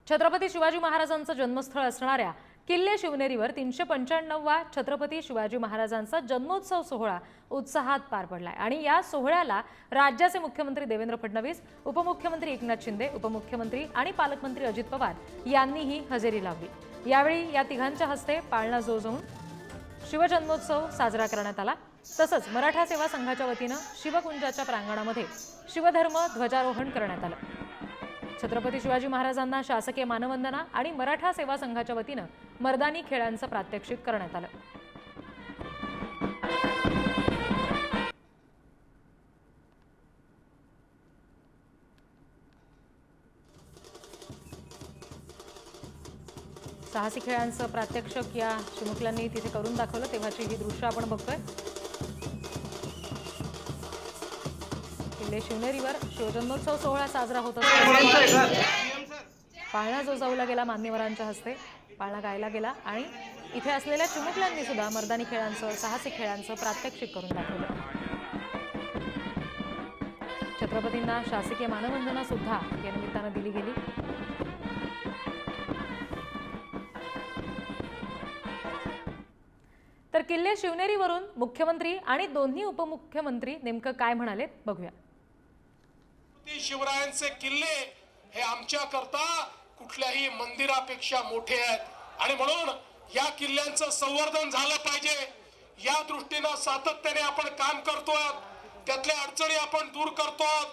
छत्रपती शिवाजी महाराजांचं जन्मस्थळ असणाऱ्या किल्ले शिवनेरीवर 395वा छत्रपती शिवाजी महाराजांचा जन्मोत्सव सोहळा उत्साहात पार पडलाय आणि या सोहळ्याला राज्याचे मुख्यमंत्री देवेंद्र फडणवीस, उपमुख्यमंत्री एकनाथ शिंदे, उपमुख्यमंत्री आणि पालकमंत्री अजित पवार यांनीही हजेरी लावली। यावेळी या तिघांच्या हस्ते पाळणा जोजवून शिवजन्मोत्सव साजरा करण्यात आला। तसंच मराठा सेवा संघाच्या वतीने शिवकुंजाच्या प्रांगणामध्ये शिवधर्म ध्वजारोहण करण्यात आलं। छत्रपती शिवाजी महाराजांना शासकीय मानवंदना आणि मराठा सेवा संघाच्या वतीने मर्दानी खेळांचं प्रात्यक्षिक करण्यात आलं। साहसी खेळांचं प्रात्यक्षिक या चिमुकल्यांनी तिथे करून दाखवलं तेव्हाची ही दृश्य आपण बघतोय। किल्ले शिवनेरीवर शिवजन्मोत्सव सोहळा साजरा होत असताना पाळणा जोजवला गेला मान्यवरांच्या हस्ते, पाळणा गायला गेला आणि इथे असलेल्या चिमुकल्यांनी सुद्धा मर्दानी खेळांचं, साहसी खेळांचं प्रात्यक्षिक करून दाखवलं। छत्रपतींना शासकीय मानवंदना सुद्धा या निमित्तानं दिली गेली। तर किल्ले शिवनेरीवरून मुख्यमंत्री आणि दोन्ही उपमुख्यमंत्री नेमकं काय म्हणाले बघूया। शिवरायांचे किल्ले हे आमच्या करता कुठल्याही मंदिरापेक्षा मोठे आहेत आणि म्हणून या किल्ल्यांचं संवर्धन झालं पाहिजे। या दृष्टीने सातत्याने आपण काम करतोय, त्यातल्या अडचणी आपण दूर करतोय।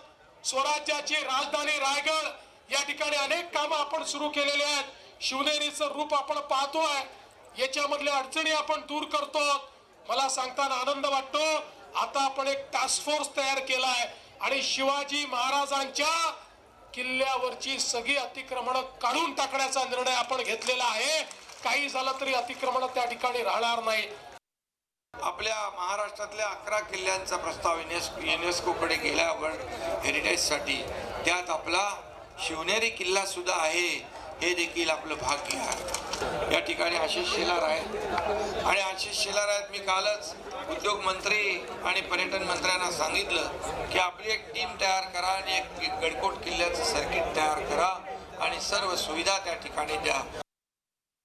स्वराज्याची राजधानी रायगड या ठिकाणी अनेक कामं आपण सुरू केलेली आहेत। शिवनेरीचं रूप आपण पाहतोय, याच्यामधल्या अडचणी आपण दूर करतो। मला सांगताना आनंद वाटतो, आता आपण एक टास्क फोर्स तयार केलाय आणि शिवाजी महाराजांच्या किल्ल्यावरची सगळी अतिक्रमण काढून टाकण्याचा निर्णय आपण घेतलेला आहे। काही झालं तरी अतिक्रमण त्या ठिकाणी राहणार नाही। आपल्या महाराष्ट्रातल्या 11 किल्ल्यांचा प्रस्ताव युनेस्कोकडे गेला वर्ल्ड हेरिटेजसाठी, त्यात आपला शिवनेरी किल्ला सुद्धा आहे। हे देखील आपलं भाग्य आहे। या ठिकाणी आशिष शेलार आहेत आणि आशिष शेलार आहेत, मी कालच उद्योग मंत्री आणि पर्यटन मंत्र्यांना सांगितलं की आपली एक टीम तयार करा आणि एक गडकोट किल्ल्याचं सर्किट तयार करा आणि सर्व सुविधा त्या ठिकाणी द्या।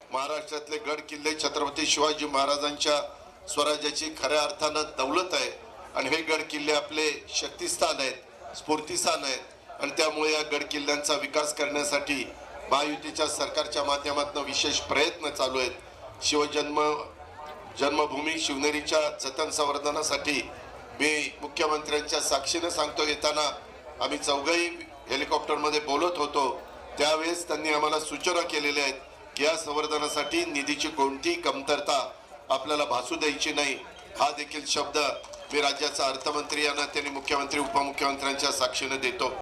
महाराष्ट्रातले गड किल्ले छत्रपती शिवाजी महाराजांच्या स्वराज्याची खऱ्या अर्थानं दौलत आहे आणि हे गड किल्ले आपले शक्तिस्थान आहेत, स्फूर्तिस्थान आहेत आणि त्यामुळे या गड किल्ल्यांचा विकास करण्यासाठी महायुतीच्या सरकारच्या माध्यमातून विशेष प्रयत्न चालू आहेत। जन्मभूमी शिवनेरीच्या जतन संवर्धनासाठी मी मुख्यमंत्र्यांच्या साक्षीने सांगतो, येताना आम्ही चौघही हेलिकॉप्टरमध्ये बोलत होतो त्यावेळेस त्यांनी आम्हाला सूचना केलेल्या आहेत की या संवर्धनासाठी निधीची कोणतीही कमतरता आपल्याला भासू द्यायची नाही। हा देखील शब्द मी राज्याचा अर्थमंत्री यांना, त्यांनी मुख्यमंत्री उपमुख्यमंत्र्यांच्या साक्षीने देतो।